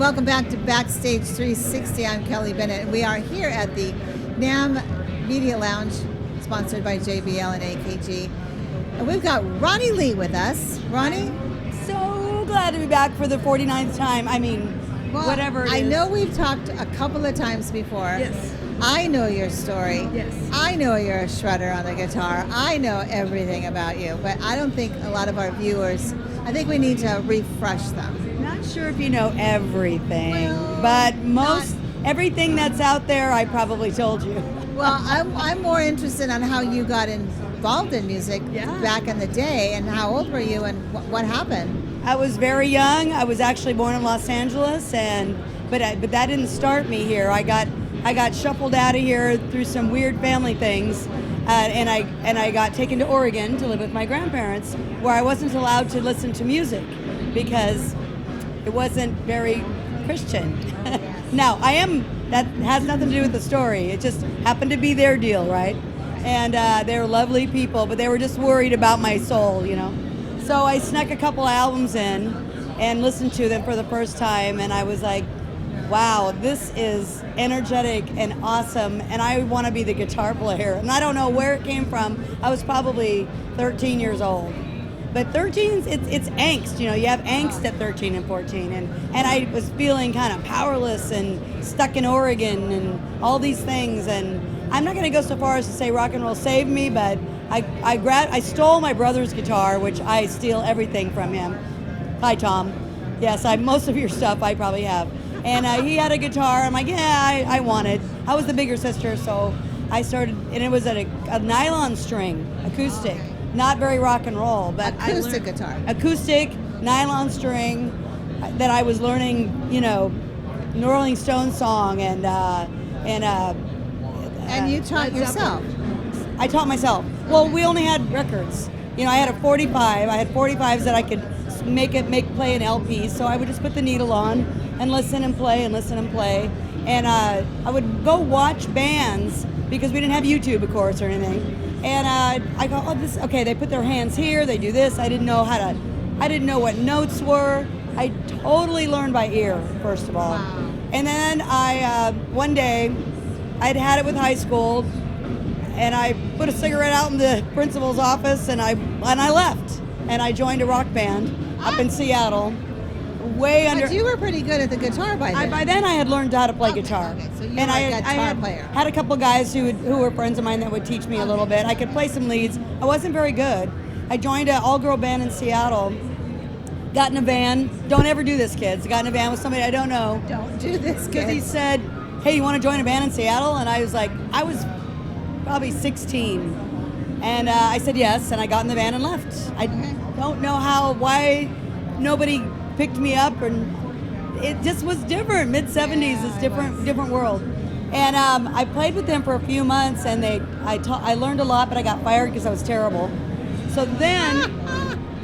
welcome back to Backstage 360. I'm Kelly Bennett, and we are here at the NAMM Media Lounge, sponsored by JBL and AKG. And we've got Roni Lee with us. Roni? So glad to be back for the 49th time. I mean, whatever it is. I know we've talked a couple of times before. Yes. I know your story. Yes. I know you're a shredder on the guitar. I know everything about you, but I don't think a lot of our viewers, I think we need to refresh them. Not sure if you know everything, but everything that's out there, I probably told you. Well, I'm more interested on how you got involved in music back in the day, and how old were you, and what happened? I was very young. I was actually born in Los Angeles, but that didn't start me here. I got shuffled out of here through some weird family things, and I got taken to Oregon to live with my grandparents, where I wasn't allowed to listen to music because it wasn't very Christian. Now, that has nothing to do with the story. It just happened to be their deal, right? And they're lovely people, but they were just worried about my soul, you know? So I snuck a couple albums in and listened to them for the first time, and I was like, wow, this is energetic and awesome, and I want to be the guitar player. And I don't know where it came from. I was probably 13 years old. But 13, it's angst, you know, you have angst at 13 and 14. And I was feeling kind of powerless and stuck in Oregon and all these things. And I'm not going to go so far as to say rock and roll saved me, but I stole my brother's guitar, which I steal everything from him. Hi, Tom. Yes, most of your stuff I probably have. And he had a guitar. I'm like, yeah, I want it. I was the bigger sister, so I started, and it was a nylon string, acoustic. Not very rock and roll, but acoustic guitar. Acoustic, nylon string that I was learning, you know, Rolling Stones song and you taught yourself. I taught myself. Well, we only had records. You know, I had a 45. I had 45s that I could play an LP. So I would just put the needle on and listen and play and listen and play. And I would go watch bands because we didn't have YouTube, of course, or anything. And I go, okay, they put their hands here, they do this. I didn't know what notes were. I totally learned by ear, first of all. Wow. And then one day, I'd had it with high school, and I put a cigarette out in the principal's office, and I left. And I joined a rock band up in Seattle. But you were pretty good at the guitar by then. By then I had learned how to play guitar. Okay, so you were a guitar player. Had a couple guys who were friends of mine that would teach me a little bit. I could play some leads. I wasn't very good. I joined an all-girl band in Seattle. Got in a van. Don't ever do this, kids. Got in a van with somebody I don't know. Don't do this, because kids. he said, hey, you want to join a band in Seattle? And I was like, I was probably 16. And I said yes, and I got in the van and left. I don't know why nobody picked me up, and it just was different. Mid-70s is different world. And I played with them for a few months, and I learned a lot, but I got fired because I was terrible. So then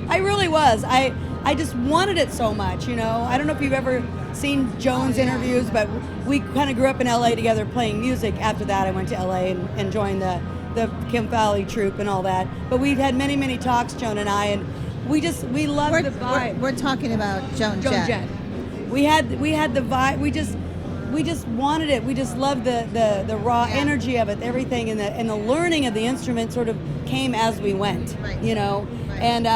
I really was. I just wanted it so much, you know. I don't know if you've ever seen Joan's interviews, but we kind of grew up in LA together playing music. After that, I went to LA and joined the Kim Valley troupe and all that. But we've had many talks, Joan and I, and we love the vibe. We're talking about Joan Jett. We had the vibe. We just wanted it. We just loved the raw energy of it, everything, and the learning of the instrument sort of came as we went, you know. Right. And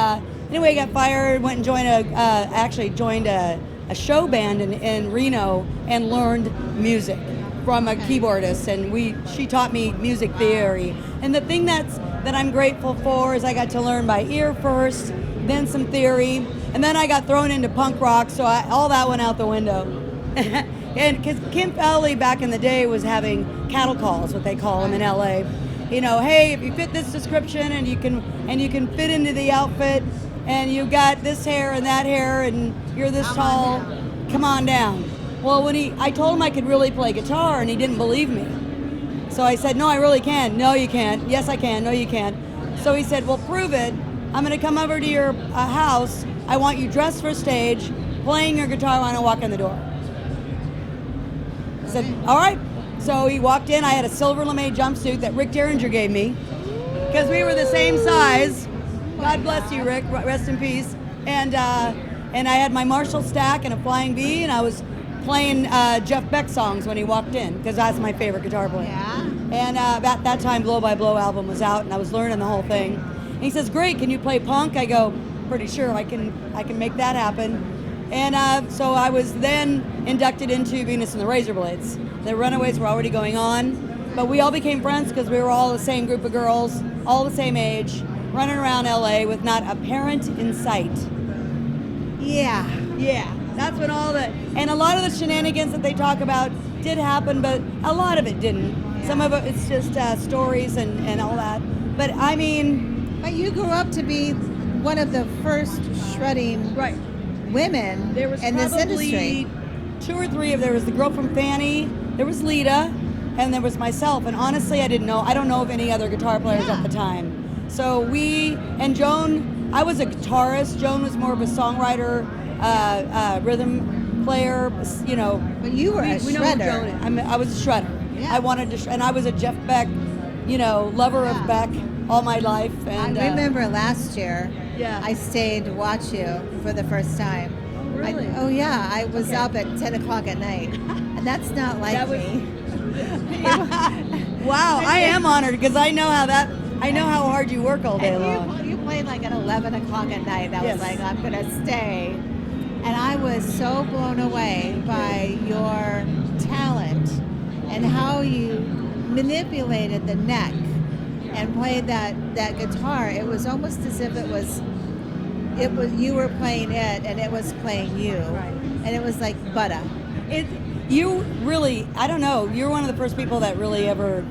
anyway, I got fired. Went and joined a show band in Reno and learned music from a keyboardist, and she taught me music theory. And the thing that I'm grateful for is I got to learn by ear first, then some theory, and then I got thrown into punk rock, so all that went out the window. And because Kim Valley back in the day was having cattle calls, what they call them in LA. You know, hey, if you fit this description and you can fit into the outfit, and you got this hair and that hair, and you're this tall, come on down. Well, I told him I could really play guitar, and he didn't believe me. So I said, no, I really can. No, you can't. Yes, I can. No, you can't. So he said, well, prove it. I'm going to come over to your house. I want you dressed for stage, playing your guitar when I walk in the door. I said, all right. So he walked in. I had a silver lame jumpsuit that Rick Derringer gave me because we were the same size. God bless you, Rick. Rest in peace. And I had my Marshall stack and a Flying V, and I was playing Jeff Beck songs when he walked in, because that's my favorite guitar player. Yeah. And about that time, Blow by Blow album was out, and I was learning the whole thing. And he says, "Great, can you play punk?" I go, "Pretty sure I can make that happen." And so I was then inducted into Venus and the Razorblades. The Runaways were already going on, but we all became friends because we were all the same group of girls, all the same age, running around LA with not a parent in sight. Yeah. Yeah, that's when and a lot of the shenanigans that they talk about did happen, but a lot of it didn't. Yeah. Some of it, it's just stories and all that. But I mean... But you grew up to be one of the first shredding women There was in this probably industry. 2 or 3 there was the girl from Fanny, there was Lita, and there was myself. And honestly, I don't know of any other guitar players at the time. So and Joan, I was a guitarist. Joan was more of a songwriter, rhythm player, you know. But you were a we know who shredder. Joan is. I was a shredder. Yeah. I wanted to, and I was a Jeff Beck, you know, lover of Beck all my life. And I remember last year, Yeah. I stayed to watch you for the first time. Oh, really? I was up at 10 o'clock at night. And that's not like That was- me. Wow, I am honored because I know how hard you work all day long. And you played like at 11 o'clock at night. And I Yes. was like, I'm going to stay. And I was so blown away by your talent and how you manipulated the neck and played that guitar. It was almost as if it was you were playing it and it was playing you. Right. And it was like butter. You really, I don't know, you're one of the first people that really ever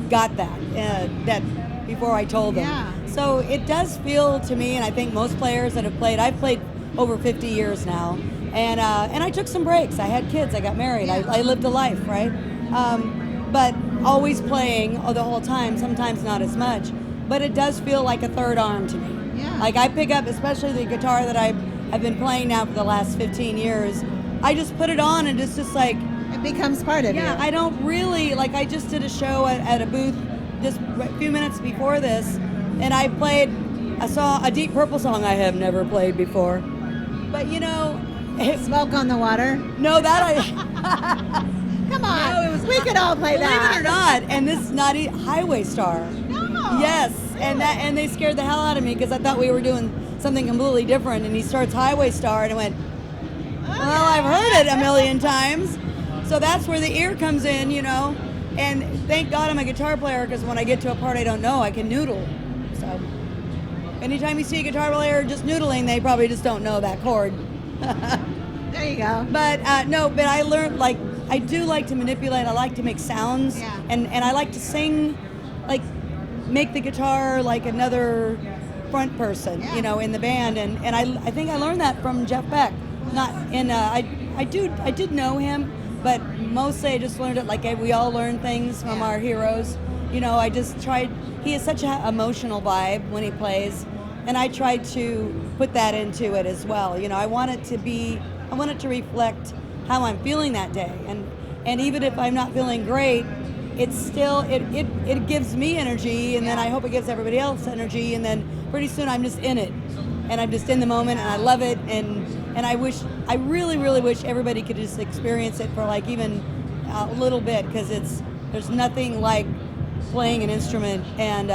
got that before I told them. Yeah. So it does feel to me, and I think most players that have played, I've played over 50 years now, and I took some breaks. I had kids, I got married, I lived a life, right? But always playing the whole time, sometimes not as much, but it does feel like a third arm to me. Yeah. Like I pick up, especially the guitar that I've been playing now for the last 15 years, I just put it on and it's just like, It becomes part of you. yeah, I don't really, like I just did a show at a booth just a few minutes before this, and I played a Deep Purple song I have never played before. But you know, Smoke on the Water. no, that I, Come on. No, it was- we could all play believe that. it or not, and this is not Highway Star. No. Yes, and they scared the hell out of me because I thought we were doing something completely different, and he starts Highway Star, and I went, well, I've heard it a million times. So that's where the ear comes in, you know. And thank God I'm a guitar player because when I get to a part I don't know, I can noodle. So anytime you see a guitar player just noodling, they probably just don't know that chord. There you go. But but I learned, like, I do like to manipulate. I like to make sounds. Yeah. And I like to sing, like, make the guitar like another front person, Yeah. you know, in the band. And I think I learned that from Jeff Beck. I did know him, but mostly I just learned it like we all learn things from our heroes. You know, I just tried, he has such an emotional vibe when he plays, and I tried to put that into it as well. You know, I want it to reflect how I'm feeling that day. And even if I'm not feeling great, it's still, it gives me energy, and then I hope it gives everybody else energy, and then pretty soon I'm just in it. And I'm just in the moment, and I love it, and I really, really wish everybody could just experience it for like even a little bit, because there's nothing like playing an instrument and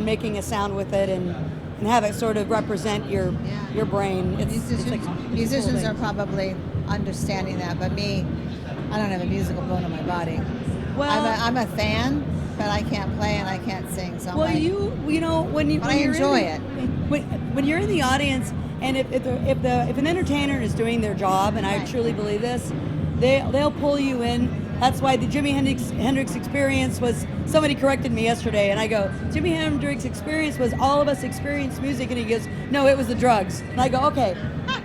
making a sound with it, and have it sort of represent your brain. Musicians are probably understanding that, but me, I don't have a musical bone in my body. Well, I'm a fan, but I can't play and I can't sing. So well, you know when I enjoy it. When you're in the audience, and if an entertainer is doing their job, and I truly believe this, they'll pull you in. That's why the Jimi Hendrix experience was, somebody corrected me yesterday, and I go, Jimi Hendrix experience was all of us experience music, and he goes, no, it was the drugs. And I go, okay.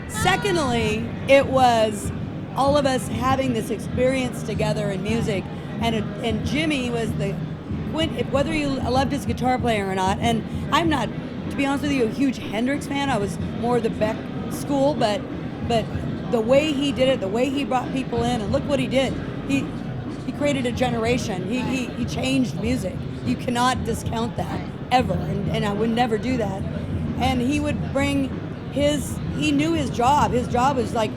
Secondly, it was all of us having this experience together in music, and Jimmy was whether you loved his guitar player or not, and I'm not, to be honest with you, a huge Hendrix fan. I was more the Beck school, but the way he did it, the way he brought people in, and look what he did. He created a generation. He changed music. You cannot discount that ever, and I would never do that. And he would bring he knew his job. His job was like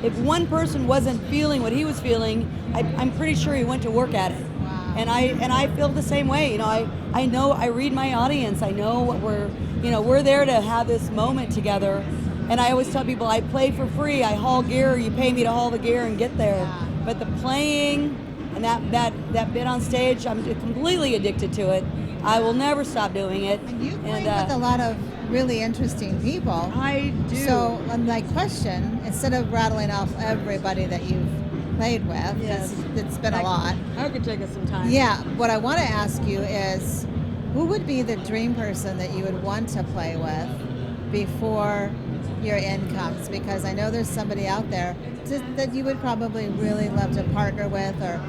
if one person wasn't feeling what he was feeling, I'm pretty sure he went to work at it. Wow. And I feel the same way. You know, I know, I read my audience. I know what we're there to have this moment together. And I always tell people, I play for free. I haul gear. You pay me to haul the gear and get there. Yeah. But the playing and that bit on stage, I'm completely addicted to it. I will never stop doing it. And you play with a lot of really interesting people. I do. So my question, instead of rattling off everybody that you've played with, Yes. it's been a lot. I could take us some time. Yeah, what I want to ask you is, who would be the dream person that you would want to play with before your end comes? Because I know there's somebody out there that you would probably really love to partner with or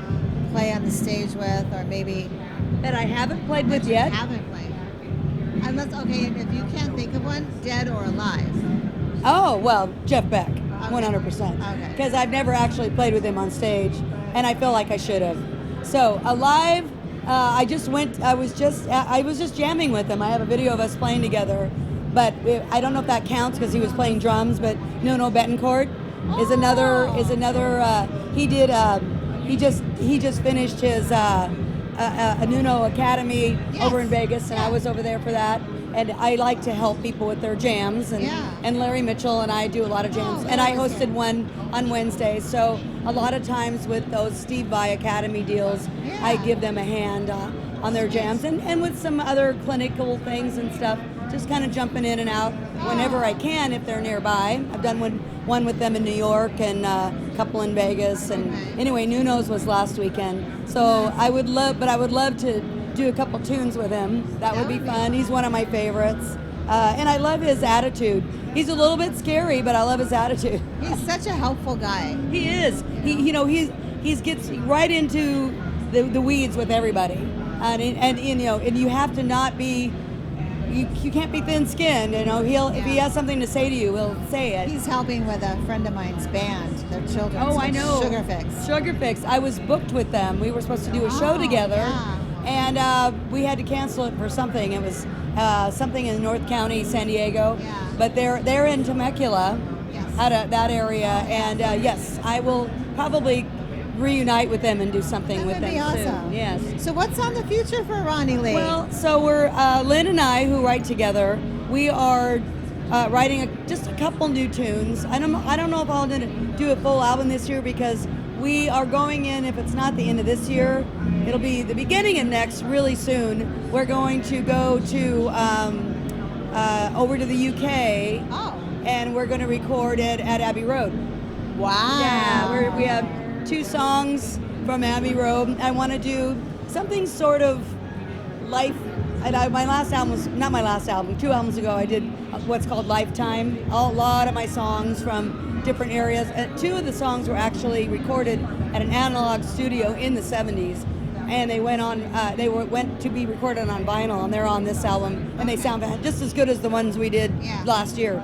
play on the stage with, or maybe That I haven't played with you yet. haven't played. Unless, okay, if you can't think of one, dead or alive. Oh, well, Jeff Beck, 100%. Okay. Because I've never actually played with him on stage, and I feel like I should have. So, alive, I was just jamming with him. I have a video of us playing together, but I don't know if that counts because he was playing drums, but Nuno Betancourt is another, he just finished his a Nuno Academy over in Vegas, and I was over there for that. And I like to help people with their jams, and Larry Mitchell and I do a lot of jams, and I hosted one on Wednesday. So a lot of times with those Steve Vai Academy deals, I give them a hand on their jams, and with some other clinical things and stuff, just kind of jumping in and out whenever I can if they're nearby. I've done one with them in New York and a couple in Vegas, and anyway, Nuno's was last weekend. So I would love to do a couple tunes with him. That would be fun. He's one of my favorites. And I love his attitude. He's a little bit scary, but I love his attitude. He's such a helpful guy. He is. He gets right into the weeds with everybody. And you have to not be, you can't be thin-skinned. If he has something to say to you, he'll say it. He's helping with a friend of mine's band, their children. Oh, I know. Sugar Fix. Sugar Fix. I was booked with them. We were supposed to do a show together. Yeah. And we had to cancel it for something. It was something in North County, San Diego. Yeah. But they're in Temecula, Yes. out of that area. And yes, I will probably reunite with them and do something That with would them be awesome. soon. Yes. So what's on the future for Roni Lee? Well, so we're Lynn and I, who write together. We are writing just a couple new tunes. I don't know if I'll do a full album this year because we are going in. If it's not the end of this year, it'll be the beginning of next. Really soon, we're going to go to over to the UK, and we're going to record it at Abbey Road. Wow. Yeah, we have 2 songs from Abbey Road. I want to do something sort of life. My last album was not my last album. 2 albums ago, I did what's called Lifetime. A lot of my songs from different areas. 2 of the songs were actually recorded at an analog studio in the 70s, and they went to be recorded on vinyl, and they're on this album, and they sound just as good as the ones we did last year.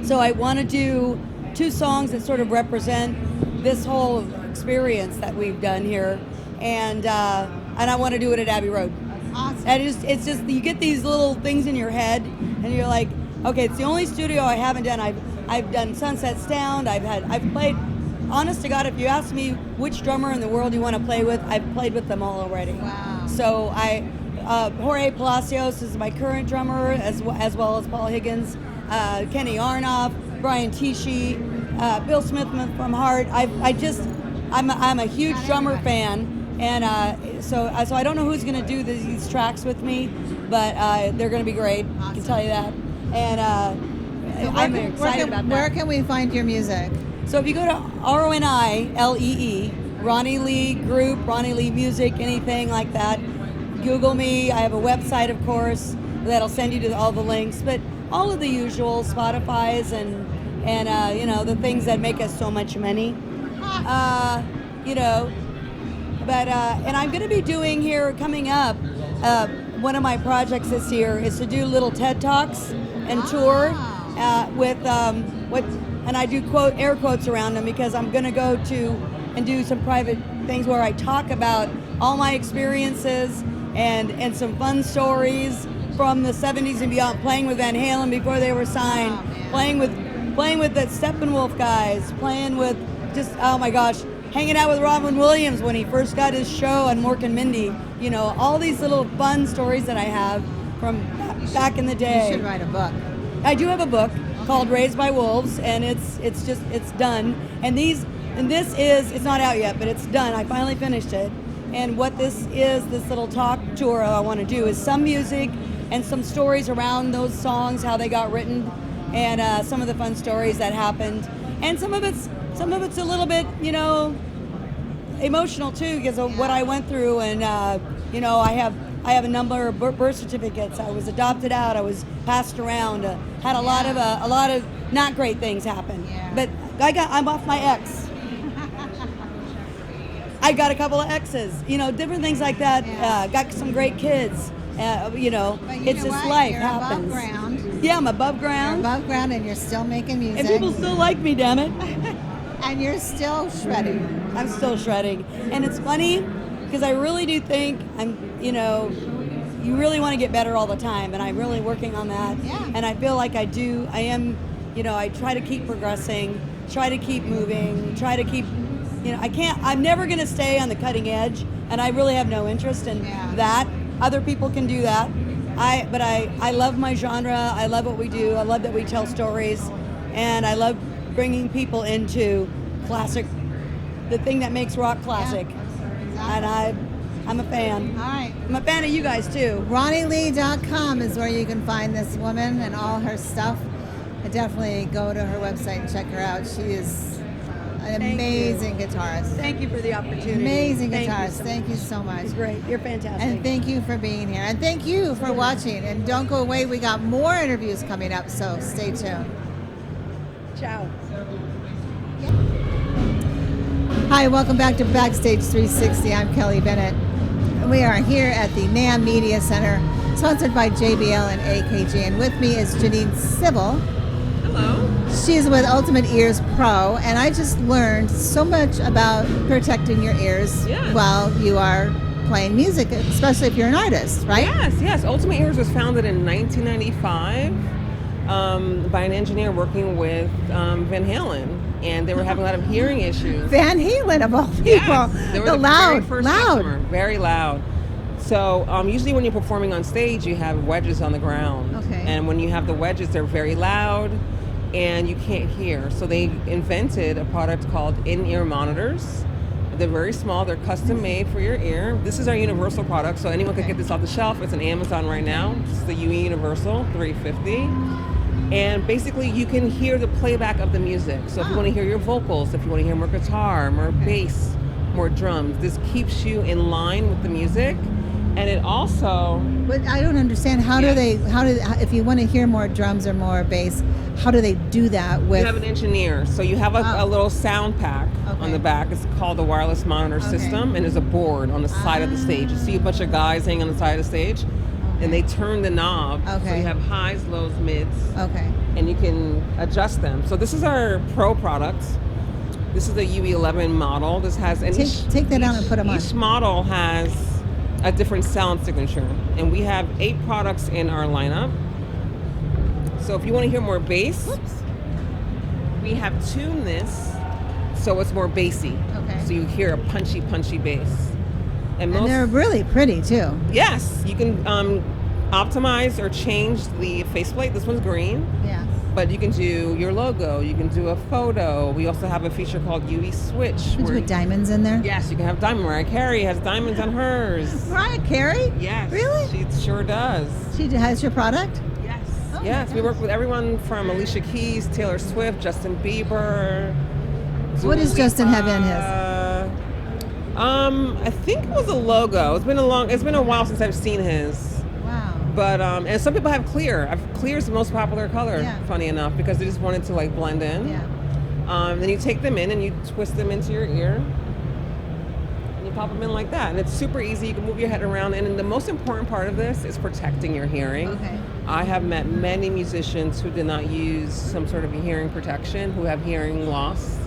So I want to do 2 songs that sort of represent this whole experience that we've done here, and I want to do it at Abbey Road. Awesome. And it's just you get these little things in your head, and you're like, okay, it's the only studio I haven't done. I've done Sunset Sound. I've played. Honest to God, if you ask me which drummer in the world you want to play with, I've played with them all already. Wow. So Jorge Palacios is my current drummer, as well as Paul Higgins, Kenny Arnoff, Brian Tichy, Bill Smith from Heart. I'm a huge drummer fan, and so I don't know who's going to do these tracks with me, but they're going to be great. Awesome. I can tell you that. And I'm excited about that. Where can we find your music? So if you go to RONILEE, Roni Lee Group, Roni Lee Music, anything like that, Google me. I have a website, of course, that'll send you to all the links, but all of the usual Spotify's and the things that make us so much money. But I'm going to be doing here coming up. One of my projects this year is to do little TED Talks and tour with and I do air quotes around them because I'm going to go to and do some private things where I talk about all my experiences and some fun stories from the 70s and beyond, playing with Van Halen before they were signed, playing with playing with the Steppenwolf guys, playing with just, oh my gosh, hanging out with Robin Williams when he first got his show on Mork and Mindy. You know, all these little fun stories that I have from back in the day. You should write a book. I do have a book called Raised by Wolves, and it's done. And it's not out yet, but it's done. I finally finished it. And what this little talk tour I want to do is some music and some stories around those songs, how they got written, and some of the fun stories that happened. And some of it's a little bit, you know, emotional too, because of what I went through. And you know, I have a number of birth certificates. I was adopted out. I was passed around. Had a lot of not great things happen. Yeah. But I'm off my ex. I got a couple of exes. You know, different things like that. Yeah. Got some great kids. You know, But you it's know just what? life You're happens. above ground. Yeah, I'm above ground. You're above ground, and you're still making music. And people still like me, damn it. And you're still shredding. I'm still shredding. And it's funny because I really do think you really want to get better all the time, and I'm really working on that. Yeah. And I feel like I am, I try to keep progressing, try to keep moving, try to keep, I'm never going to stay on the cutting edge, and I really have no interest in that. Other people can do that. But I love my genre. I love what we do. I love that we tell stories, and I love bringing people into classic, the thing that makes rock classic. Yeah, exactly. And I'm a fan. All right. I'm a fan of you guys too. RoniLee.com is where you can find this woman and all her stuff. I definitely go to her website and check her out. She is an amazing guitarist. Thank you for the opportunity. Amazing Thank you guitarist. so Thank you much. so much. It's great. You're fantastic. And thank you for being here. And thank you for watching. And don't go away. We got more interviews coming up, so stay tuned. Ciao. Hi, welcome back to Backstage 360. I'm Kelly Bennett. We are here at the NAMM Media Center, sponsored by JBL and AKG. And with me is Jenine Sybil. Hello. She's with Ultimate Ears Pro, and I just learned so much about protecting your ears while you are playing music, especially if you're an artist, right? Yes. Ultimate Ears was founded in 1995 by an engineer working with Van Halen, and they were having a lot of hearing issues. Van Halen, of all people. Yes, they were the very first loud. customer, very loud. So usually when you're performing on stage, you have wedges on the ground. Okay. And when you have the wedges, they're very loud, and you can't hear. So they invented a product called in-ear monitors. They're very small. They're custom made for your ear. This is our universal product, so anyone can get this off the shelf. It's on Amazon right now. It's the UE Universal 350. And basically, you can hear the playback of the music. So if you want to hear your vocals, if you want to hear more guitar, more bass, more drums, this keeps you in line with the music. And it also... But I don't understand, if you want to hear more drums or more bass, how do they do that with... You have an engineer. So you have a little sound pack on the back. It's called the wireless monitor system, and there's a board on the side of the stage. You see a bunch of guys hanging on the side of the stage, and they turn the knob. So you have highs, lows, mids. Okay. And you can adjust them. So this is our Pro product. This is the UE11 model. This has... Take that out and put them on. Each model has a different sound signature, and we have 8 products in our lineup. So if you want to hear more bass, we have tuned this so it's more bassy. Okay. So you hear a punchy bass. And they're really pretty too. Yes, you can optimize or change the faceplate. This one's green. Yeah. But you can do your logo. You can do a photo. We also have a feature called UE Switch. You can put diamonds in there? Yes, you can have diamond. Mariah Carey has diamonds on hers. Mariah Carey? Yes. Really? She sure does. She has your product? Yes. Oh, yes, we work with everyone from Alicia Keys, Taylor Swift, Justin Bieber. What does Justin have in his? I think it was a logo. It's been a while since I've seen his. Wow. But and some people have clear. Clear is the most popular color, funny enough, because they just want it to like blend in. Yeah. Then you take them in and you twist them into your ear. And you pop them in like that. And it's super easy. You can move your head around. And the most important part of this is protecting your hearing. Okay. I have met many musicians who did not use some sort of hearing protection, who have hearing loss.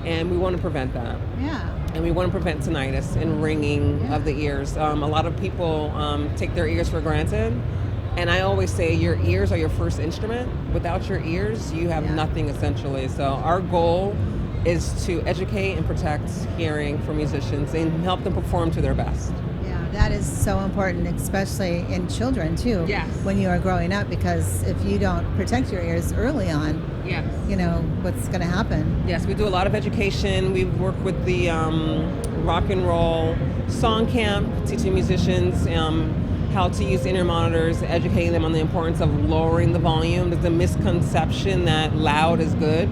And we want to prevent that. Yeah. And we want to prevent tinnitus and ringing of the ears. A lot of people take their ears for granted, And I always say your ears are your first instrument. Without your ears, you have nothing essentially. So our goal is to educate and protect hearing for musicians and help them perform to their best. Yeah, that is so important, especially in children too. Yes. When you are growing up, because if you don't protect your ears early on, Yes. you know what's going to happen. Yes, we do a lot of education. We work with the rock and roll song camp, teaching musicians how to use in-ear monitors, educating them on the importance of lowering the volume. There's a misconception that loud is good,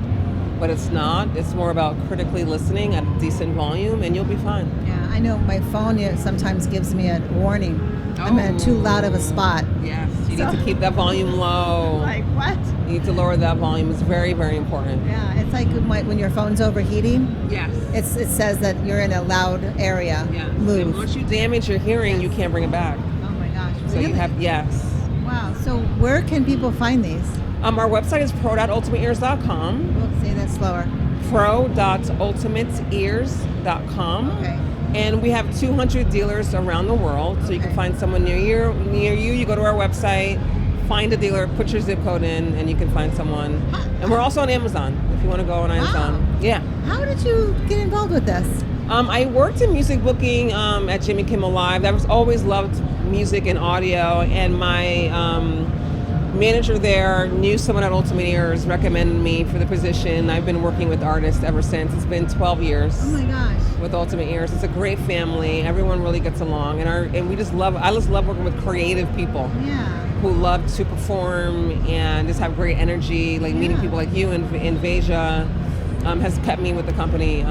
but it's not. It's more about critically listening at a decent volume, and you'll be fine. Yeah, I know my phone sometimes gives me a warning. I'm in too loud of a spot. Yes, you need to keep that volume low. Like what? You need to lower that volume. It's very, very important. Yeah, it's like when your phone's overheating. Yes. It says that you're in a loud area. Yeah. Move. And once you damage your hearing, you can't bring it back. Oh my gosh. So Really? you have, yes. Wow. So where can people find these? Our website is pro.ultimateears.com. We'll say that slower. pro.ultimateears.com. Okay. And we have 200 dealers around the world, so you can find someone near you. You go to our website, find a dealer, put your zip code in, and you can find someone. And we're also on Amazon, if you want to go on Amazon. Wow. Yeah. How did you get involved with this? I worked in music booking at Jimmy Kimmel Live. I was always loved music and audio, and my manager there knew someone at Ultimate Ears, recommended me for the position. I've been working with artists ever since. It's been 12 years. Oh my gosh. With Ultimate Ears. It's a great family. Everyone really gets along, and we just love. I just love working with creative people Yeah. who love to perform and just have great energy. Like meeting people like you and Vasia has kept me with the company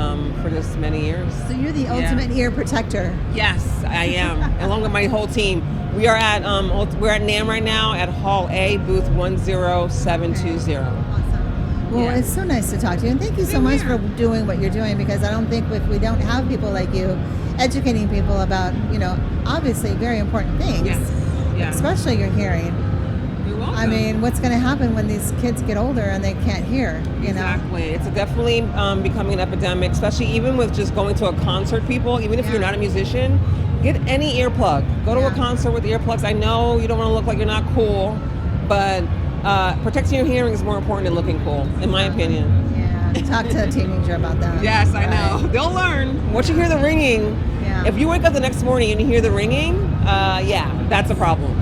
for just many years. So you're the ultimate ear protector. Yes, I am, along with my whole team. We are at NAMM right now at Hall A, booth 10720. Awesome. Well, it's so nice to talk to you, and thank you so much for doing what you're doing, because I don't think if we don't have people like you educating people about, obviously very important things, Yes. especially your hearing. You're welcome. I mean, what's going to happen when these kids get older and they can't hear, you know? Exactly. It's definitely becoming an epidemic, especially even with just going to a concert, people. Even if you're not a musician, get any earplug. Go to a concert with earplugs. I know you don't want to look like you're not cool, but protecting your hearing is more important than looking cool, in my opinion. Yeah. Talk to a teenager about that. Yes, I know. They'll learn. Once you hear the ringing, if you wake up the next morning and you hear the ringing, that's a problem.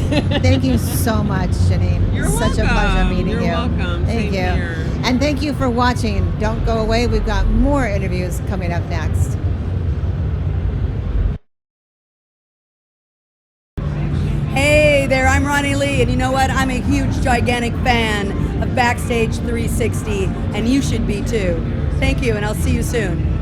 Thank you so much, Jenine. You're Such a pleasure meeting You're you. welcome. Thank Same you. here. And thank you for watching. Don't go away. We've got more interviews coming up next. Hey there, I'm Roni Lee, and you know what? I'm a huge, gigantic fan of Backstage 360, and you should be too. Thank you, and I'll see you soon.